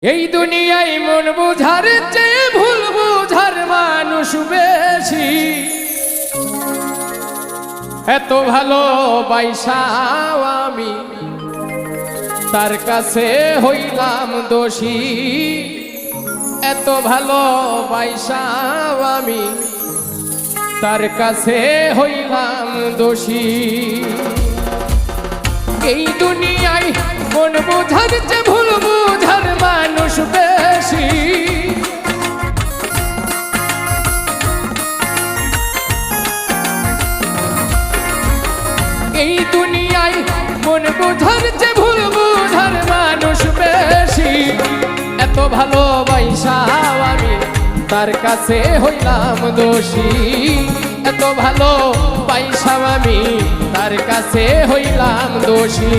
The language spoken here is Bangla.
এই দুনিয়ায় মন বুঝার চেয়ে ভুল বুঝার মানুষ বেশি। এত ভালো বাইসাও আমি তার কাছে হইলাম দোষী। এত ভালো বাইসাও আমি তার কাছে হইলাম দোষী। এই দুনিয়ায় মন বুঝার চেয়ে ভুল বুঝার মানুষ বেশি। এই দুনিয়ায় মন বুঝার চেয়ে ভুল বুঝার মানুষ বেশি। এত ভালোবাসাও আমি তার কাছে হইলাম দোষী। এত ভালো বাইসাও আমি তার কাছে হইলাম দোষী।